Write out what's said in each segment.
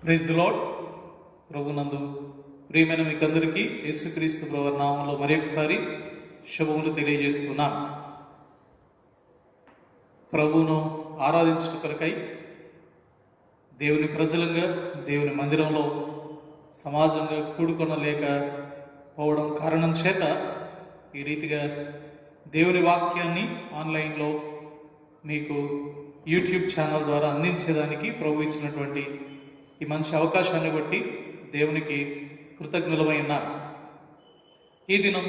Praise the lord. ప్రభునందు ప్రియమైన మీకందరికీ యేసుక్రీస్తు ప్రభువు నామములో మరొకసారి శుభములు తెలియజేస్తున్నాం. ప్రభువును ఆరాధించుట కొరకై దేవుని ప్రజలంగా దేవుని మందిరంలో సమాజంగా కూడుకొనలేక పోవడం కారణం చేత ఈ రీతిగా దేవుని వాక్యాన్ని ఆన్లైన్లో మీకు యూట్యూబ్ ఛానల్ ద్వారా అందించేదానికి ప్రభు ఇచ్చినటువంటి ఈ మంచి అవకాశాన్ని బట్టి దేవునికి కృతజ్ఞులమై ఉన్నాం. ఈ దినం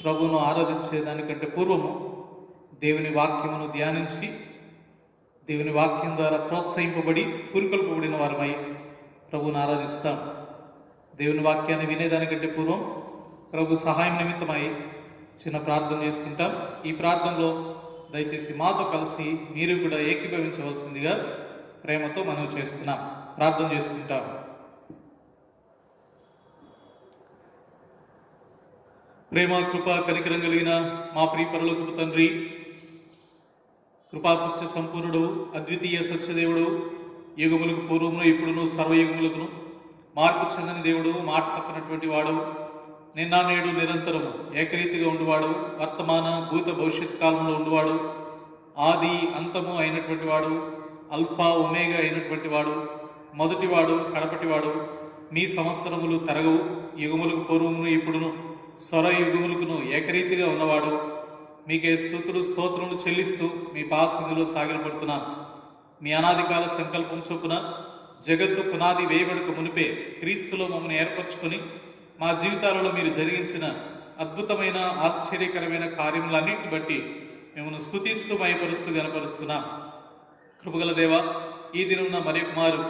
ప్రభువును ఆరాధించేదానికంటే పూర్వము దేవుని వాక్యమును ధ్యానించి దేవుని వాక్యం ద్వారా ప్రోత్సహింపబడి పురికొల్పబడిన వారమై ప్రభువును ఆరాధిస్తాం. దేవుని వాక్యాన్ని వినేదానికంటే పూర్వం ప్రభు సహాయం నిమిత్తమై చిన్న ప్రార్థన చేసుకుంటాం. ఈ ప్రార్థనలో దయచేసి మాతో కలిసి మీరు కూడా ఏకీభవించవలసిందిగా ప్రేమతో మనవి చేస్తున్నాం. ప్రార్థన చేసుకుంటాం. ప్రేమ కృప కనికరం కలిగిన మా ప్రియ పరలోకపు తండ్రి, కృపా సత్య సంపూర్ణుడు, అద్వితీయ సత్యదేవుడు, యుగములకు పూర్వమును ఇప్పుడును సర్వయుగములకును మార్పు చెందని దేవుడు, మాట తప్పినటువంటి వాడు, నిన్న నేడు నిరంతరము ఏకరీతిగా ఉండువాడు, వర్తమాన భూత భవిష్యత్ కాలంలో ఉండువాడు, ఆది అంతము అయినటువంటి వాడు, అల్ఫా ఒమేగా అయినటువంటి వాడు, మొదటివాడు కడపటివాడు, మీ సంవత్సరములు తరగవు, యుగములకు పూర్వమును ఇప్పుడును స్వర యుగములకును ఏకరీతిగా ఉన్నవాడు, మీకే స్తుతులు స్తోత్రములు చెల్లిస్తూ మీ పాసంగిలో సాగిలపడుతున్నాం. మీ అనాదికాల సంకల్పం చొప్పున జగత్తు పునాది వేయబడక మునిపే క్రీస్తులో మమ్మల్ని ఏర్పరచుకొని మా జీవితాలలో మీరు జరిగించిన అద్భుతమైన ఆశ్చర్యకరమైన కార్యములన్నింటిని బట్టి మిమ్మల్ని స్తుతిస్తూ మయపరుస్తూ గనపరుస్తున్నాం. కృపగల దేవ, ఈ దినం మరి కుమారు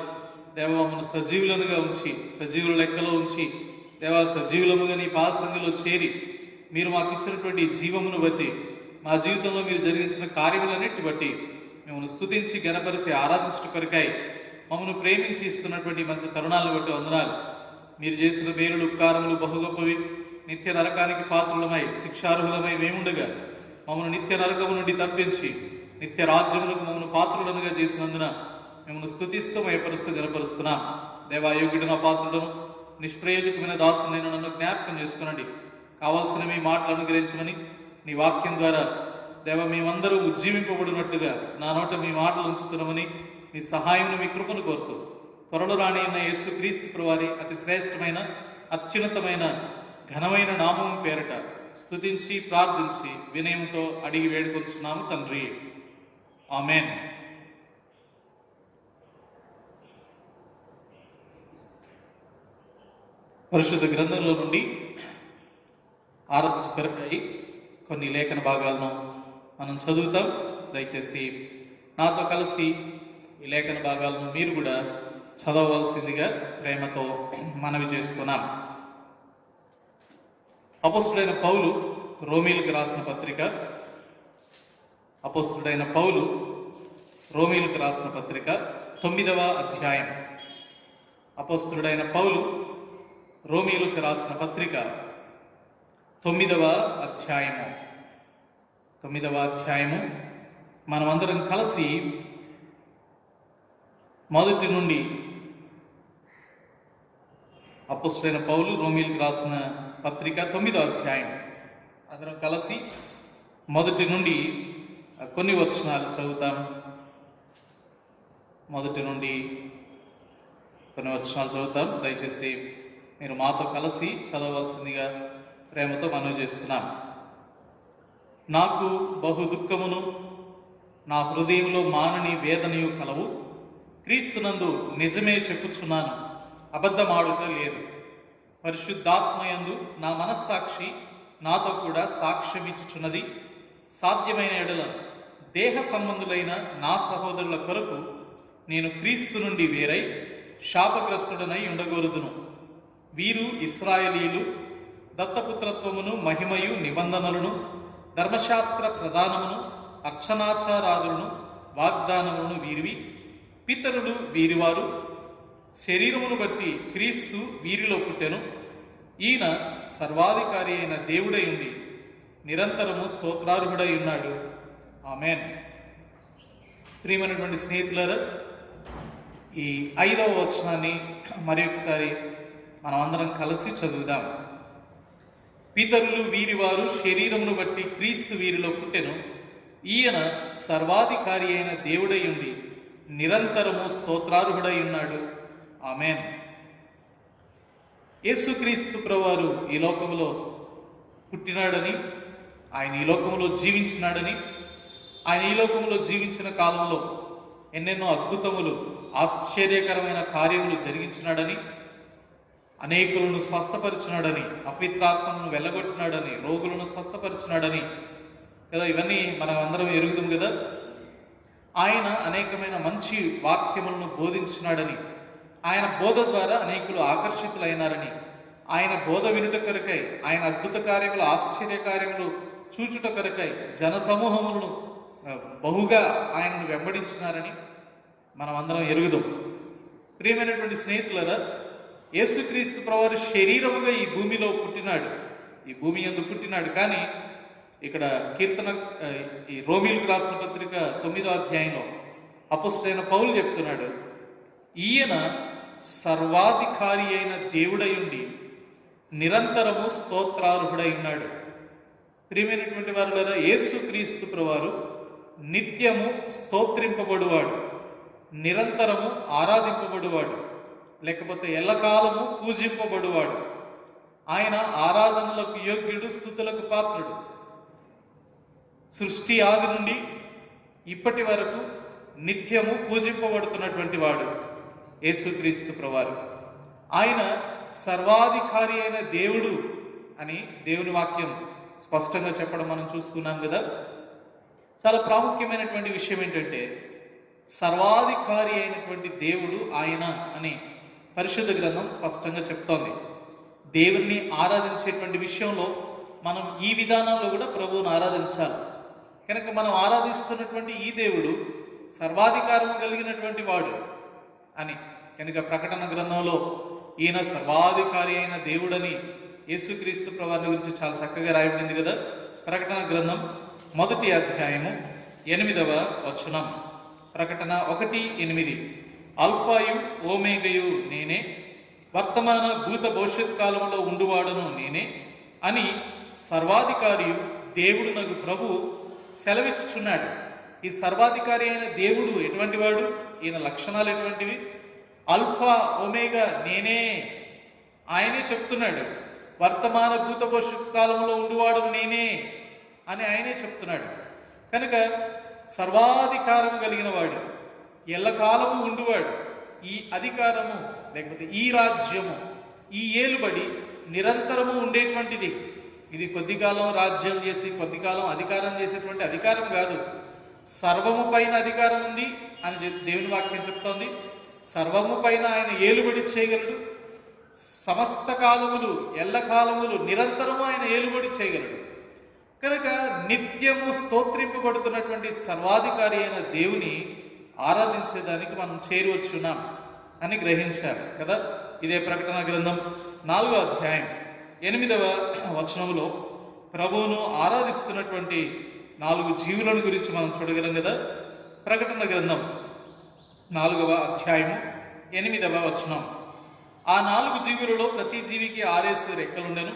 దేవ మమ్మల్ని సజీవులనుగా ఉంచి సజీవుల లెక్కలో ఉంచి దేవా సజీవులముగా నీ పాదసన్నిధిలో చేరి మీరు మాకు ఇచ్చినటువంటి జీవమును బట్టి మా జీవితంలో మీరు జరిగించిన కార్యములన్నింటిని బట్టి మిమ్మల్ని స్తుతించి గణపరిచి ఆరాధించడం కొరకై మమ్మల్ని ప్రేమించి ఇస్తున్నటువంటి మంచి తరుణాలను బట్టి వందనాలు. మీరు చేసిన మేలులు ఉపకారములు బహుగొప్పవి. నిత్య నరకానికి పాత్రులమై శిక్షార్హులమై మేముండగా మమ్మల్ని నిత్య నరకము నుండి తప్పించి నిత్య రాజ్యములకు మమ్మల్ని పాత్రులనుగా చేసినందున మిమ్మల్ని స్తుతిస్తూ మయపరుస్తూ గనపరుస్తున్నాం. దేవాయోగ్యుడు నా పాత్రులను నిష్ప్రయోజకమైన దాసునైన నన్ను జ్ఞాపకం చేసుకునండి. కావాల్సిన మీ మాటలు అనుగ్రహించమని నీ వాక్యం ద్వారా దేవ మేమందరూ ఉజ్జీవింపబడినట్లుగా నా నోట మీ మాటలు ఉంచుతున్నామని మీ సహాయం మీ కృపను కోరుతూ త్వరలో రాని అయిన యేసుక్రీస్తు ప్రభువారి అతి శ్రేష్టమైన అత్యున్నతమైన ఘనమైన నామం పేరట స్తుతించి ప్రార్థించి వినయంతో అడిగి వేడుకొంచున్నాము తండ్రి, ఆమెన్. పరిశుద్ధ గ్రంథంలో నుండి ఆరాధన కొరకై కొన్ని లేఖన భాగాలను మనం చదువుతాం. దయచేసి నాతో కలిసి ఈ లేఖన భాగాలను మీరు కూడా చదవవలసిందిగా ప్రేమతో మనవి చేస్తున్నాం. అపోస్తుడైన పౌలు రోమీలకు రాసిన పత్రిక, అపోస్తుడైన పౌలు రోమీలకు రాసిన పత్రిక 9వ అధ్యాయం. అపోస్తుడైన పౌలు రోమీలకు రాసిన పత్రిక 9వ అధ్యాయము. మనమందరం కలిసి మొదటి నుండి అపోస్తుడైన పౌలు రోమీలకు రాసిన పత్రిక 9వ అధ్యాయం అందరం కలిసి మొదటి నుండి కొన్ని వచనాలు చదువుతాం. మొదటి నుండి కొన్ని వచనాలు చదువుతాం. దయచేసి మీరు మాతో కలిసి చదవవలసిందిగా ప్రేమతో మనవి చేస్తున్నాం. నాకు బహు దుఃఖమును నా హృదయంలో మానని వేదనయు కలవు. క్రీస్తునందు నిజమే చెప్పుచున్నాను, అబద్ధమాడుట లేదు. పరిశుద్ధాత్మయందు నా మనస్సాక్షి నాతో కూడా సాక్ష్యమిచ్చుచున్నది. సాధ్యమైన ఎడల దేహ సంబంధులైన నా సహోదరుల కొరకు నేను క్రీస్తు నుండి వేరై శాపగ్రస్తుడనై ఉండగోరుదును. వీరు ఇశ్రాయేలీలు, దత్తపుత్రత్వమును మహిమయు నిబంధనలను ధర్మశాస్త్ర ప్రధానమును అర్చనాచారాదులను వాగ్దానములను వీరివి. పితరులు వీరివారు, శరీరమును బట్టి క్రీస్తు వీరిలో పుట్టెను. ఈయన సర్వాధికారి అయిన దేవుడై ఉండి నిరంతరము స్తోత్రార్హుడై ఉన్నాడు. ఆమెన్. ప్రియమైనటువంటి స్నేహితులారా, ఈ 5వ వచనాన్ని మరి ఒకసారి మనం అందరం కలిసి చదువుదాం. పితరులు వీరివారు శరీరమును బట్టి క్రీస్తు వీరిలో పుట్టెను. ఈయన సర్వాధికారి అయిన దేవుడై ఉండి నిరంతరము స్తోత్రార్హుడై ఉన్నాడు. ఆమేన్. యేసుక్రీస్తు ప్రభువారు ఈ లోకములో పుట్టినాడని, ఆయన ఈ లోకంలో జీవించినాడని, ఆయన ఈ లోకంలో జీవించిన కాలంలో ఎన్నెన్నో అద్భుతములు, ఆశ్చర్యకరమైన కార్యములు జరిగించినాడని, అనేకులను స్వస్థపరిచినాడని, అపవిత్రాత్మలను వెళ్ళగొట్టినాడని, రోగులను స్వస్థపరిచినాడని కదా, ఇవన్నీ మనం అందరం ఎరుగుదాం కదా. ఆయన అనేకమైన మంచి వాక్యములను బోధించినాడని, ఆయన బోధ ద్వారా అనేకులు ఆకర్షితులైనారని, ఆయన బోధ వినుట కొరకై, ఆయన అద్భుత కార్యములు, ఆశ్చర్య కార్యములు చూచుట కొరకై జనసమూహములను బహుగా ఆయనను వెంబడించినారని మనం అందరం ఎరుగుదాం. ప్రియమైనటువంటి స్నేహితులరా, యేసుక్రీస్తు ప్రభువారు శరీరముగా ఈ భూమిలో పుట్టినాడు, ఈ భూమి యందు పుట్టినాడు. కానీ ఇక్కడ ఈ రోమీలకు రాసిన పత్రిక 9వ అధ్యాయంలో అపొస్తలుడైన పౌలు చెప్తున్నాడు, ఈయన సర్వాధికారి అయిన దేవుడై ఉండి నిరంతరము స్తోత్రార్హుడై ఉన్నాడు. ప్రియమైనటువంటి వారులారా, యేసుక్రీస్తు ప్రభువారు నిత్యము స్తోత్రింపబడువాడు, నిరంతరము ఆరాధింపబడువాడు, లేకపోతే ఎల్లకాలము పూజింపబడువాడు. ఆయన ఆరాధనలకు యోగ్యుడు, స్తుతులకు పాత్రుడు. సృష్టి ఆది నుండి ఇప్పటి వరకు నిత్యము పూజింపబడుతున్నటువంటి వాడు యేసుక్రీస్తు ప్రభువారు. ఆయన సర్వాధికారి అయిన దేవుడు అని దేవుని వాక్యం స్పష్టంగా చెప్పడం మనం చూస్తున్నాం కదా. చాలా ప్రాముఖ్యమైనటువంటి విషయం ఏంటంటే, సర్వాధికారి అయినటువంటి దేవుడు ఆయన అని పరిశుద్ధ గ్రంథం స్పష్టంగా చెప్తోంది. దేవుణ్ణి ఆరాధించేటువంటి విషయంలో మనం ఈ విధానంలో కూడా ప్రభువును ఆరాధించాలి. కనుక మనం ఆరాధిస్తున్నటువంటి ఈ దేవుడు సర్వాధికారం కలిగినటువంటి వాడు అని కనుక ప్రకటన గ్రంథంలో ఈయన సర్వాధికారి అయిన దేవుడని యేసుక్రీస్తు ప్రభువారి గురించి చాలా చక్కగా రాయబడింది కదా. ప్రకటన గ్రంథం 1వ అధ్యాయము 8వ వచనం. ప్రకటన 1:8. అల్ఫాయు ఓమేగయు నేనే, వర్తమాన భూత భవిష్యత్ కాలంలో ఉండువాడను నేనే అని సర్వాధికారియు దేవుడు నగు ప్రభు సెలవిచ్చుచున్నాడు. ఈ సర్వాధికారి అయిన దేవుడు ఎటువంటి వాడు? ఈయన లక్షణాలు ఎటువంటివి? అల్ఫా ఒమేగా నేనే, ఆయనే చెప్తున్నాడు. వర్తమాన భూత భవిష్యత్ కాలంలో ఉండువాడు నేనే అని ఆయనే చెప్తున్నాడు. కనుక సర్వాధికారం కలిగిన వాడు, ఎల్లకాలము ఉండువాడు. ఈ అధికారము లేకపోతే ఈ రాజ్యము, ఈ ఏలుబడి నిరంతరము ఉండేటువంటిది. ఇది కొద్ది కాలం రాజ్యం చేసి కొద్ది కాలం అధికారం చేసేటువంటి అధికారం కాదు. సర్వము పైన అధికారం ఉంది అని దేవుని వాక్యం చెప్తోంది. సర్వము పైన ఆయన ఏలుబడి చేయగలడు. సమస్త కాలములు, ఎల్లకాలములు నిరంతరము ఆయన ఏలుబడి చేయగలడు. కనుక నిత్యము స్తోత్రింపబడుతున్నటువంటి సర్వాధికారి అయిన దేవుని ఆరాధించేదానికి మనం చేరువచ్చున్నాం అని గ్రహించారు కదా. ఇదే ప్రకటన గ్రంథం 4వ అధ్యాయం 8వ వచనంలో ప్రభువును ఆరాధిస్తున్నటువంటి 4 జీవులను గురించి మనం చూడగలం కదా. ప్రకటన గ్రంథం 4వ అధ్యాయము 8వ వచనం. ఆ 4 జీవులలో ప్రతి జీవికి 6 రెక్కలుండెను.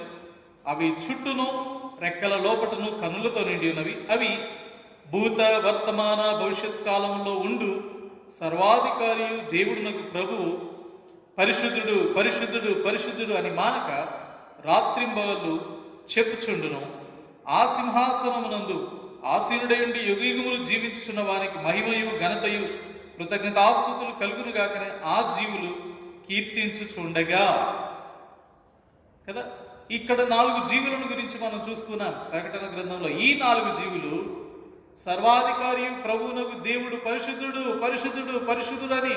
అవి చుట్టూను రెక్కల లోపటను కన్నులతో నిండి ఉన్నవి. అవి భూత వర్తమాన భవిష్యత్ కాలంలో ఉండు సర్వాధికారియు దేవుడునకు ప్రభువు పరిశుద్ధుడు పరిశుద్ధుడు పరిశుద్ధుడు అని మానక రాత్రింబగళ్ళు చెప్పుచుండును. ఆ సింహాసనమునందు ఆసీనుడయుండి యుగయుగములు జీవించుచున్న వానికి మహిమయు ఘనతయు కృతజ్ఞతాస్తుతులు కలుగును గాకనే ఆ జీవులు కీర్తించుచుండగా కదా. ఇక్కడ 4 జీవులను గురించి మనం చూస్తున్నాం ప్రకటన గ్రంథంలో. ఈ 4 జీవులు సర్వాధికారి ప్రభువునకు దేవుడు పరిశుద్ధుడు పరిశుద్ధుడు పరిశుద్ధుడు అని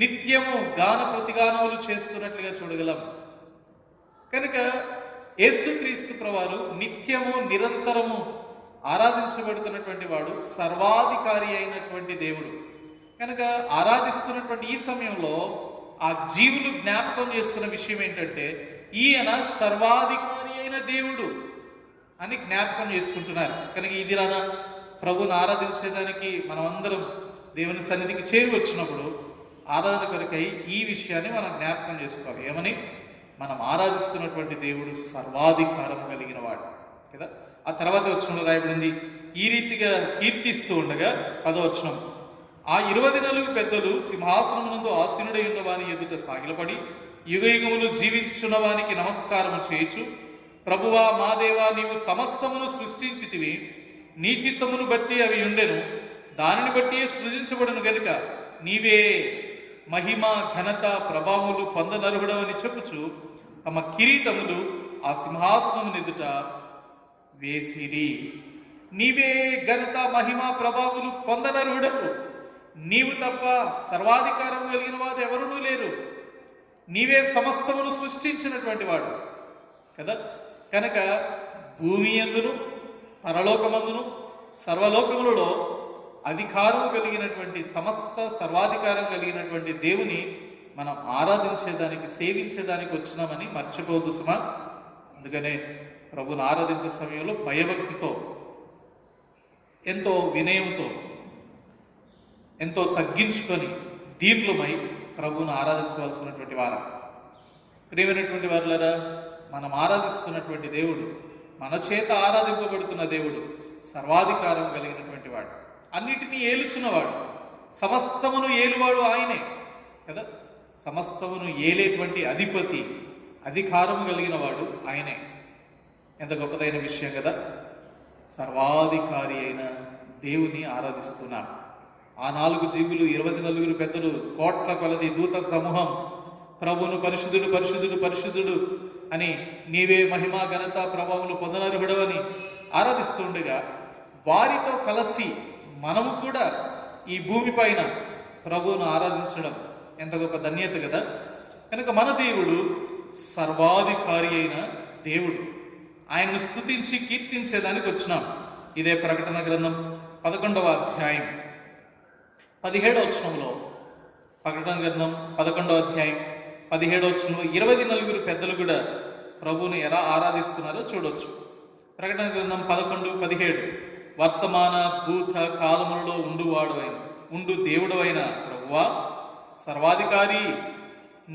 నిత్యము గాన ప్రతిగానములు చేస్తున్నట్లుగా చూడగలం. కనుక యేసుక్రీస్తు ప్రభువారు నిత్యము నిరంతరము ఆరాధించబడుతున్నటువంటి వాడు, సర్వాధికారి అయినటువంటి దేవుడు. కనుక ఆరాధిస్తున్నటువంటి ఈ సమయంలో ఆ జీవులు జ్ఞాపకం చేసుకున్న విషయం ఏంటంటే, ఈయన సర్వాధికారి అయిన దేవుడు అని జ్ఞాపకం చేసుకుంటున్నారు. కనుక ఇది రానా ప్రభుని ఆరాధించేదానికి మనం అందరం దేవుని సన్నిధికి చేరి వచ్చినప్పుడు ఆరాధన కొరకై ఈ విషయాన్ని మనం జ్ఞాపకం చేసుకోవాలి. ఏమని? మనం ఆరాధిస్తున్నటువంటి దేవుడు సర్వాధికారం కలిగిన వాడు కదా. ఆ తర్వాత వచనంలో రాయబడింది, ఈ రీతిగా కీర్తిస్తూ ఉండగా 10వ వచనం, ఆ 24 పెద్దలు సింహాసనమునందు ఆసీనుడై ఉన్న వాని ఎదుట సాగిలపడి యుగయుగములు జీవించుచున్న వానికి నమస్కారము చేయుచు, ప్రభువా మా దేవా, నీవు సమస్తమును సృష్టించితివి, నీ చిత్తమును బట్టి అవి ఉండెను, దానిని బట్టి సృజించబడును గనుక నీవే మహిమ ఘనత ప్రభావములు పొందనర్హుడవని చెప్పుచు తమ కిరీటములు ఆ సింహాసనమును ఎదుట వేసిరి. నీవే ఘనత మహిమ ప్రభావములు పొందనర్హుడవు, నీవు తప్ప సర్వాధికారం కలిగిన వారు ఎవరునూ లేరు, నీవే సమస్తమును సృష్టించినటువంటి వాడు కదా. కనుక భూమి యందును పరలోకమందును సర్వలోకములలో అధికారం కలిగినటువంటి సమస్త సర్వాధికారం కలిగినటువంటి దేవుని మనం ఆరాధించేదానికి సేవించేదానికి వచ్చినామని మర్చిపోవద్దు సుమా. అందుకనే ప్రభుని ఆరాధించే సమయంలో భయభక్తితో, ఎంతో వినయంతో, ఎంతో తగ్గించుకొని దీర్ఘమై ప్రభువును ఆరాధించవలసినటువంటి వారు. ప్రియమైనటువంటి వారులారా, మనం ఆరాధిస్తున్నటువంటి దేవుడు, మన చేత ఆరాధింపబడుతున్న దేవుడు సర్వాధికారం కలిగినటువంటి వాడు, అన్నిటినీ ఏలుచున్నవాడు, సమస్తమును ఏలువాడు ఆయనే కదా. సమస్తమును ఏలేటువంటి అధిపతి, అధికారము కలిగిన వాడు ఆయనే. ఎంత గొప్పదైన విషయం కదా. సర్వాధికారి అయిన దేవుని ఆరాధిస్తున్నాం. ఆ 4 జీవులు, 24 పెద్దలు, కోట్ల కొలది దూత సమూహం ప్రభువును పరిశుద్ధుడు పరిశుద్ధుడు పరిశుద్ధుడు అని, నీవే మహిమ ఘనత ప్రభావములు పొందనర్హుడవని ఆరాధిస్తుండగా, వారితో కలిసి మనము కూడా ఈ భూమి పైన ప్రభువును ఆరాధించడం ఎంత గొప్ప ధన్యత కదా. కనుక మన దేవుడు సర్వాధికారి అయిన దేవుడు, ఆయనను స్తుతించి కీర్తించేదానికి వచ్చినాం. ఇదే ప్రకటన గ్రంథం 11వ అధ్యాయం 17వ వచనంలో, ప్రకటన గ్రంథం 11వ అధ్యాయం 17వ వచనంలో 24 పెద్దలు కూడా ప్రభువుని ఎలా ఆరాధిస్తున్నారో చూడొచ్చు. ప్రకటన గ్రంథం 11:17, వర్తమాన భూత కాలములలో ఉండు దేవుడవైన ప్రభువా, సర్వాధికారి,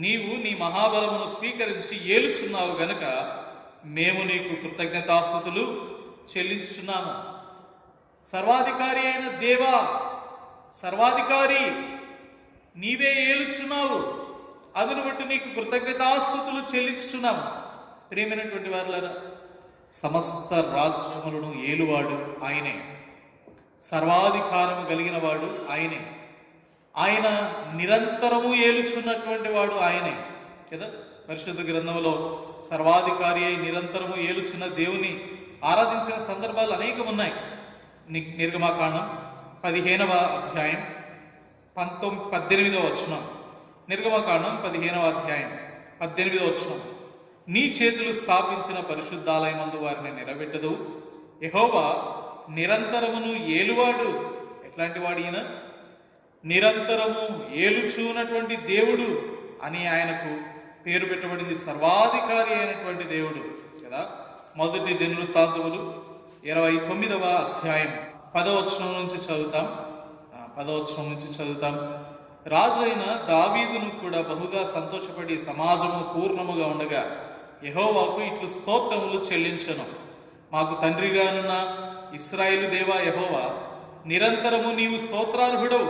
నీవు నీ మహాబలమును స్వీకరించి ఏలుచున్నావు గనుక మేము నీకు కృతజ్ఞతాస్తుతులు చెల్లించుచున్నాము. సర్వాధికారి అయిన దేవా, సర్వాధికారి, నీవే ఏలుచున్నావు, అందును బట్టి నీకు కృతజ్ఞతాస్తుతులు చెల్లించుచున్నాము. ప్రియమైనటువంటి వారులారా, సమస్త రాజ్యములను ఏలువాడు ఆయనే, సర్వాధికారము కలిగిన వాడు ఆయనే, ఆయన నిరంతరము ఏలుచున్నటువంటి వాడు ఆయనే కదా. పరిశుద్ధ గ్రంథంలో సర్వాధికారి అయి నిరంతరము ఏలుచున్న దేవుని ఆరాధించిన సందర్భాలు అనేకం ఉన్నాయి. నిర్గమకాండం 15వ అధ్యాయం 18వ వచనం, నిర్గమకాండం 15వ అధ్యాయం 18వ వచనం, నీ చేతులు స్థాపించిన పరిశుద్ధాలయమందు వారిని నిలబెట్టదు, యెహోవా నిరంతరమును ఏలువాడు. ఎట్లాంటి వాడు ఈయన? నిరంతరము ఏలుచున్నటువంటి దేవుడు అని ఆయనకు పేరు పెట్టబడింది, సర్వాధికారి అయినటువంటి దేవుడు కదా. మొదటి దినవృత్తాంతములు 29వ అధ్యాయం 10వ వచనం నుంచి చదువుతాం. రాజు అయిన దావీదును కూడా బహుగా సంతోషపడి సమాజము పూర్ణముగా ఉండగా యెహోవాకు ఇట్లు స్తోత్రములు చెల్లించెను. మాకు తండ్రిగానున్న ఇశ్రాయేలు దేవా యెహోవా, నిరంతరము నీవు స్తోత్రార్హుడవు.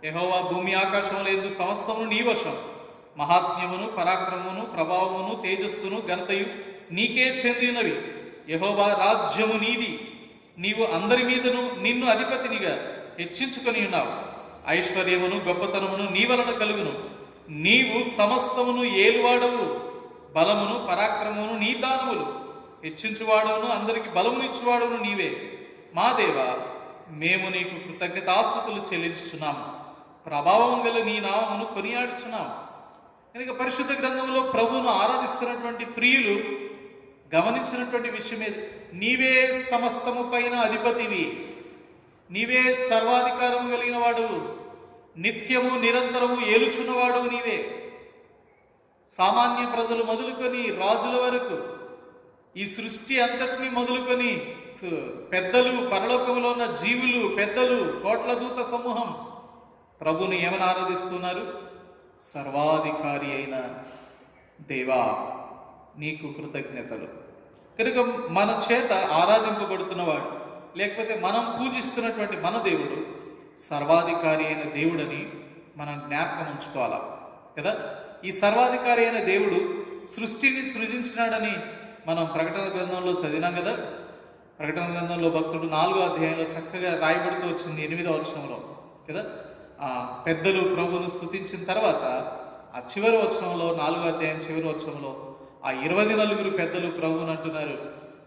యెహోవా, భూమి ఆకాశముల యందు సమస్తమును నీ వశం. మహాత్మ్యమును పరాక్రమమును ప్రభావమును తేజస్సును ఘనతయు నీకే చెందినవి. యెహోవా, రాజ్యము నీది, నీవు అందరి మీదను నిన్ను అధిపతినిగా హెచ్చించుకొని ఉన్నావు. ఐశ్వర్యమును గొప్పతనమును నీ వలన కలుగును. నీవు సమస్తమును ఏలువాడవు. బలమును పరాక్రమమును నీ దానములు. హెచ్చించువాడవును అందరికి బలమునిచ్చువాడవును నీవే. మా దేవా, మేము నీకు కృతజ్ఞతాస్తుతులు చెల్లించుచున్నాము. ప్రభావం గల నీ నామమును కొనియాడుచున్నాము. కనుక పరిశుద్ధ గ్రంథంలో ప్రభువును ఆరాధిస్తున్నటువంటి ప్రియులు గమనించినటువంటి విషయమే, నీవే సమస్తము పైన అధిపతివి, నీవే సర్వాధికారము కలిగిన వాడు, నిత్యము నిరంతరము ఏలుచున్నవాడు నీవే. సామాన్య ప్రజలు మొదలుకొని రాజుల వరకు, ఈ సృష్టి అంతటిని మొదలుకొని పెద్దలు, పరలోకంలో ఉన్న జీవులు, పెద్దలు, కోట్ల దూత సమూహం, ప్రభుని ఏమని ఆరాధిస్తున్నారు? సర్వాధికారి అయిన దేవా నీకు కృతజ్ఞతలు. కనుక మన చేత ఆరాధింపబడుతున్నవాడు, లేకపోతే మనం పూజిస్తున్నటువంటి మన దేవుడు సర్వాధికారి అయిన దేవుడని మనం జ్ఞాపకం ఉంచుకోవాలా కదా. ఈ సర్వాధికారి అయిన దేవుడు సృష్టిని సృజించినాడని మనం ప్రకటన గ్రంథంలో చదివినాం కదా. ప్రకటన గ్రంథంలో భక్తుడు 4వ అధ్యాయంలో చక్కగా రాయబడుతూ వచ్చింది 8వ వచనంలో కదా. ఆ పెద్దలు ప్రభువును స్తుతించిన తర్వాత ఆ చివరి వచనంలో 4వ అధ్యాయం చివరి వచనంలో ఆ 24 పెద్దలు ప్రభువుని అంటున్నారు,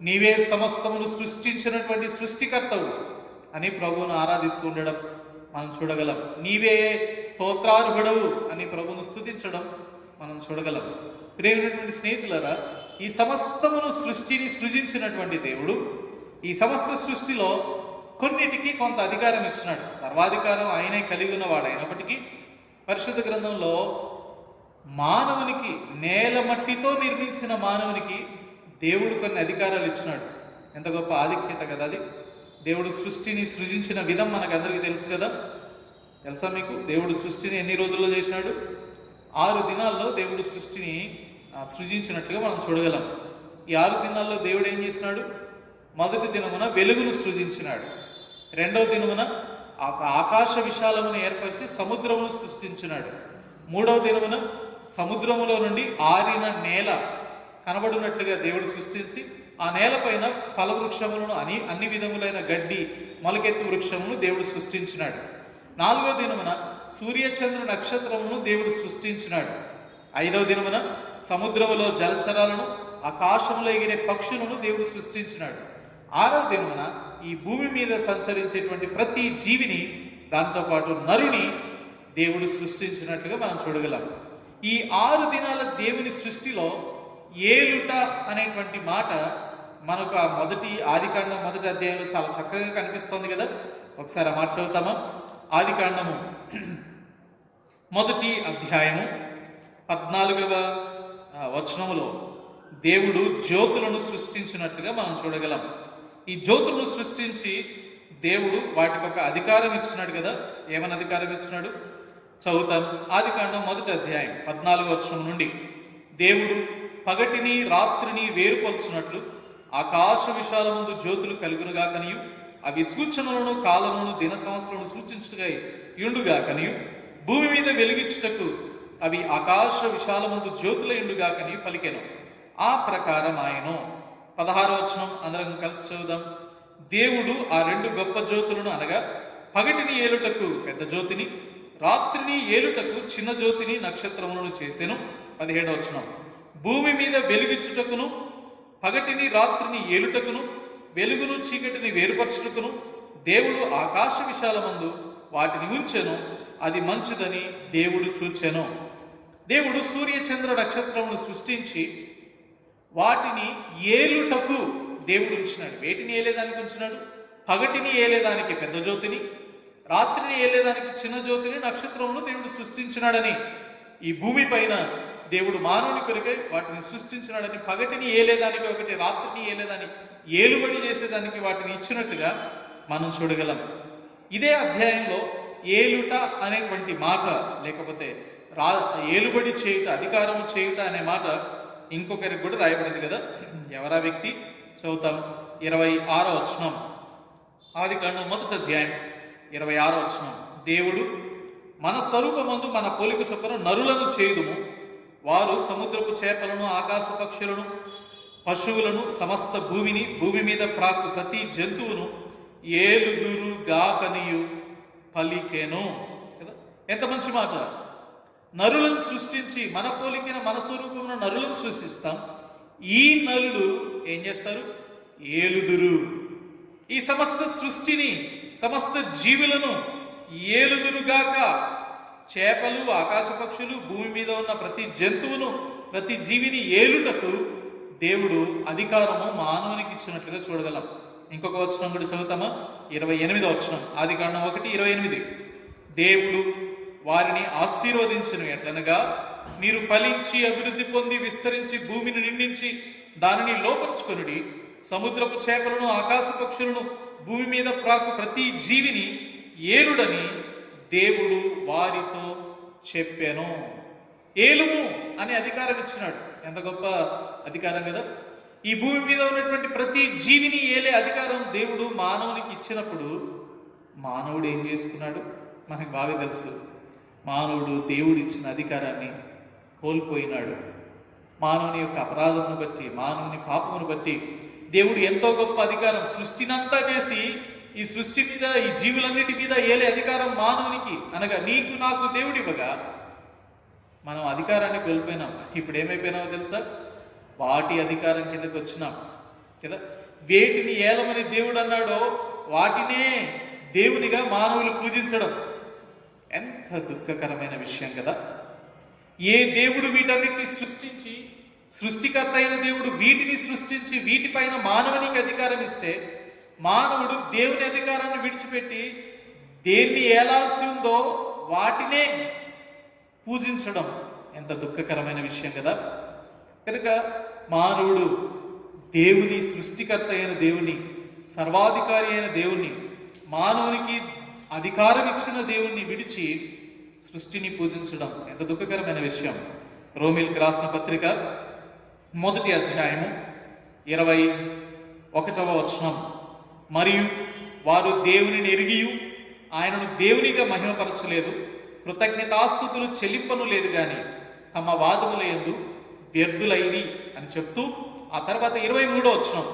నీవే సమస్తమును సృష్టించినటువంటి సృష్టికర్తవు అని ప్రభువును ఆరాధిస్తూ ఉండడం మనం చూడగలం. నీవే స్తోత్రార్హుడవు అని ప్రభువును స్తుతించడం మనం చూడగలం. ప్రియమైనటువంటి స్నేహితులారా, ఈ సమస్తమును సృష్టిని సృజించినటువంటి దేవుడు ఈ సమస్త సృష్టిలో కొన్నిటికి కొంత అధికారం ఇచ్చినాడు. సర్వాధికారం ఆయనే కలిగి ఉన్నవాడు అయినప్పటికీ పరిశుద్ధ గ్రంథంలో మానవునికి, నేల మట్టితో నిర్మించిన మానవునికి దేవుడు కొన్ని అధికారాలు ఇచ్చినాడు. ఎంత గొప్ప ఆధిక్యత కదా అది. దేవుడు సృష్టిని సృజించిన విధం మనకందరికీ తెలుసు కదా. తెలుసా మీకు? దేవుడు సృష్టిని ఎన్ని రోజుల్లో చేసినాడు? 6 దినాల్లో దేవుడు సృష్టిని సృజించినట్లుగా మనం చూడగలం. ఈ 6 దినాల్లో దేవుడు ఏం చేసినాడు? మొదటి దినమున వెలుగును సృజించినాడు. రెండవ దినమున ఆకాశ విశాలమును ఏర్పరిచి సముద్రమును సృష్టించినాడు. మూడవ దినమున సముద్రములో నుండి ఆరిన నేల కనబడినట్లుగా దేవుడు సృష్టించి ఆ నేలపైన ఫలవృక్షములను అన్ని విధములైన గడ్డి, మొలకెత్తు వృక్షమును దేవుడు సృష్టించినాడు. 4వ దినమున సూర్యచంద్ర నక్షత్రమును దేవుడు సృష్టించినాడు. 5వ దినమున సముద్రములో జలచరాలను, ఆకాశంలో ఎగిరే పక్షులను దేవుడు సృష్టించినాడు. 6వ దినమున ఈ భూమి మీద సంచరించేటువంటి ప్రతి జీవిని, దాంతోపాటు నరుని దేవుడు సృష్టించినట్లుగా మనం చూడగలం. ఈ 6 దినాల దేవుని సృష్టిలో ఏలుట అనేటువంటి మాట మనకు ఆ ఆదికాండం 1వ అధ్యాయంలో చాలా చక్కగా కనిపిస్తోంది కదా. ఒకసారి ఆ మాట చదువుతామా? ఆదికాండము 1వ అధ్యాయము 14వ వచనములో దేవుడు జ్యోతులను సృష్టించినట్లుగా మనం చూడగలం. ఈ జ్యోతులను సృష్టించి దేవుడు వాటికి ఒక అధికారం ఇచ్చినాడు కదా. ఏమని అధికారం ఇచ్చినాడు? చదువుతాం. ఆదికాండం 1వ అధ్యాయం 14వ వచనం నుండి, దేవుడు పగటిని రాత్రిని వేరుపరుచున్నట్లు ఆకాశ విశాలమందు జ్యోతులు కలుగునుగా కనియు, అవి సూచనలను, కాలములను, దిన సంవత్సరాలను సూచించుటగా యుండుగా కనియు, భూమి మీద వెలిగించుటకు అవి ఆకాశ విశాలమందు జ్యోతుల యుండుగా కని పలికెను. ఆ ప్రకారం ఆయను. 16వ వచనం అందరం కలిసి చదువుదాం. దేవుడు ఆ 2 గొప్ప జ్యోతులను, అనగా పగటిని ఏలుటకు పెద్ద జ్యోతిని, రాత్రిని ఏలుటకు చిన్న జ్యోతిని, నక్షత్రములను చేసెను. 17వ వచనం, భూమి మీద వెలుగించుటకును, పగటిని రాత్రిని ఏలుటకును, వెలుగును చీకటిని వేరుపరచుటకును దేవుడు ఆకాశ విశాలమందు వాటిని ఉంచెను. అది మంచిదని దేవుడు చూచెను. దేవుడు సూర్యచంద్ర నక్షత్రములను సృష్టించి వాటిని ఏలుటకు దేవుడు ఉంచినాడు. వేటిని ఏలేదానికి ఉంచినాడు? పగటిని ఏలేదానికి పెద్ద జ్యోతిని, రాత్రిని ఏలేదానికి చిన్న జ్యోతిని, నక్షత్రములను దేవుడు సృష్టించినాడని, ఈ భూమి పైన దేవుడు మానవుని కొరకై వాటిని సృష్టించినాడని, పగటిని ఏలేదానికి ఒకటి, రాత్రిని ఏలేదానికి, ఏలుబడి చేసేదానికి వాటిని ఇచ్చినట్టుగా మనం చూడగలం. ఇదే అధ్యాయంలో ఏలుట అనేటువంటి మాట, లేకపోతే ఏలుబడి చేయుట, అధికారం చేయుట అనే మాట ఇంకొకరికి కూడా రాయబడింది కదా. ఎవరా వ్యక్తి? చదువుతాం. 26వ వచనం, ఆదికాండం 1వ అధ్యాయం 26వ వచనం, దేవుడు మన స్వరూపమందు మన పోలిక చొప్పున నరులను చేయుదుము, వారు సముద్రపు చేపలను, ఆకాశ పక్షులను, పశువులను, సమస్త భూమిని, భూమి మీద ప్రాకు ప్రతి జంతువును ఏలుదురుగాకనియు పలికెను కదా. ఎంత మంచి మాట! నరులను సృష్టించి మన పోలికన, మన స్వరూపమున నరులను సృష్టిస్తాం. ఈ నరులు ఏం చేస్తారు? ఏలుదురు. ఈ సమస్త సృష్టిని, సమస్త జీవులను ఏలుదురుగాక. చేపలు, ఆకాశ పక్షులు, భూమి మీద ఉన్న ప్రతి జంతువును, ప్రతి జీవిని ఏలుటకు దేవుడు అధికారము మానవునికి ఇచ్చినట్లుగా చూడగలం. ఇంకొక వచనం కూడా చదువుతామా? 28వ వచనం, ఆదికాండం 1:28, దేవుడు వారిని ఆశీర్వదించను ఎట్లనగా, మీరు ఫలించి అభివృద్ధి పొంది విస్తరించి భూమిని నిండించి దానిని లోపరుచుకొనుడి, సముద్రపు చేపలను, ఆకాశ పక్షులను, భూమి మీద ప్రాకు ప్రతి జీవిని ఏలుడని దేవుడు వారితో చెప్పాను. ఏలుము అనే అధికారం ఇచ్చినాడు. ఎంత గొప్ప అధికారం కదా! ఈ భూమి మీద ఉన్నటువంటి ప్రతి జీవిని ఏలే అధికారం దేవుడు మానవునికి ఇచ్చినప్పుడు మానవుడు ఏం చేసుకున్నాడు మనకు బాగా తెలుసు. మానవుడు దేవుడు ఇచ్చిన అధికారాన్ని కోల్పోయినాడు. మానవుని యొక్క అపరాధమును బట్టి, మానవుని పాపమును బట్టి దేవుడు ఎంతో గొప్ప అధికారం సృష్టినంతా చేసి ఈ సృష్టి మీద, ఈ జీవులన్నిటి మీద ఏలే అధికారం మానవునికి అనగా నీకు నాకు దేవుడు ఇవ్వగా మనం అధికారాన్ని కోల్పోయినాం. ఇప్పుడు ఏమైపోయినామో తెలుసా? వాటి అధికారం కిందకి వచ్చినాం కదా. వేటిని ఏలమని దేవుడు అన్నాడో వాటినే దేవునిగా మానవులు పూజించడం ఎంత దుఃఖకరమైన విషయం కదా. ఏ దేవుడు వీటన్నిటిని సృష్టించి, సృష్టికర్త అయిన దేవుడు వీటిని సృష్టించి వీటిపైన మానవునికి అధికారం ఇస్తే, మానవుడు దేవుని అధికారాన్ని విడిచిపెట్టి దేన్ని ఏలాల్సి ఉందో వాటినే పూజించడం ఎంత దుఃఖకరమైన విషయం కదా. కనుక మానవుడు దేవుని, సృష్టికర్త అయిన దేవుని, సర్వాధికారి అయిన దేవుణ్ణి, మానవునికి అధికారం ఇచ్చిన దేవుణ్ణి విడిచి సృష్టిని పూజించడం ఎంత దుఃఖకరమైన విషయం. రోమీయులకు రాసిన పత్రిక 1వ అధ్యాయము 21వ వచనం, మరియు వారు దేవునిని ఎరిగియు ఆయనను దేవునిగా మహిమపరచలేదు, కృతజ్ఞతాస్తుతులు చెల్లింపను లేదు గాని తమ వాదముల యందు వ్యర్థులైరి అని చెప్తూ, ఆ తర్వాత 23వ వచనం,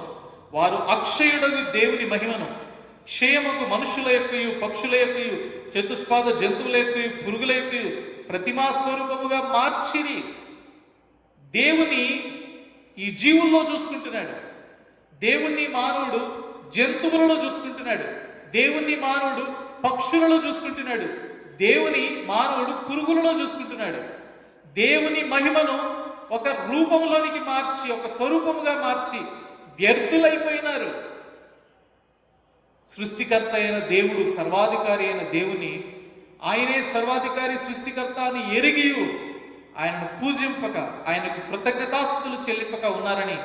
వారు అక్షయుడగు దేవుని మహిమను క్షయమగు మనుషుల యొక్కయు, పక్షుల యొక్కయు, చతుష్పాద జంతువుల యొక్కయు, పురుగుల యొక్కయు ప్రతిమా స్వరూపముగా మార్చిరి. దేవుని ఈ జీవుల్లో చూసుకుంటున్నాడు, దేవుణ్ణి మానవుడు జంతువులలో చూసుకుంటున్నాడు, దేవుణ్ణి మానవుడు పక్షులలో చూసుకుంటున్నాడు, దేవుని మానవుడు పురుగులలో చూసుకుంటున్నాడు. దేవుని మహిమను ఒక రూపంలోనికి మార్చి, ఒక స్వరూపముగా మార్చి వ్యర్థులైపోయినారు. సృష్టికర్త అయిన దేవుడు, సర్వాధికారి అయిన దేవుని, ఆయనే సర్వాధికారి సృష్టికర్త అని ఎరిగియు ఆయనను పూజింపక, ఆయనకు కృతజ్ఞతాస్తుతులు చెల్లింపక ఉన్నారని,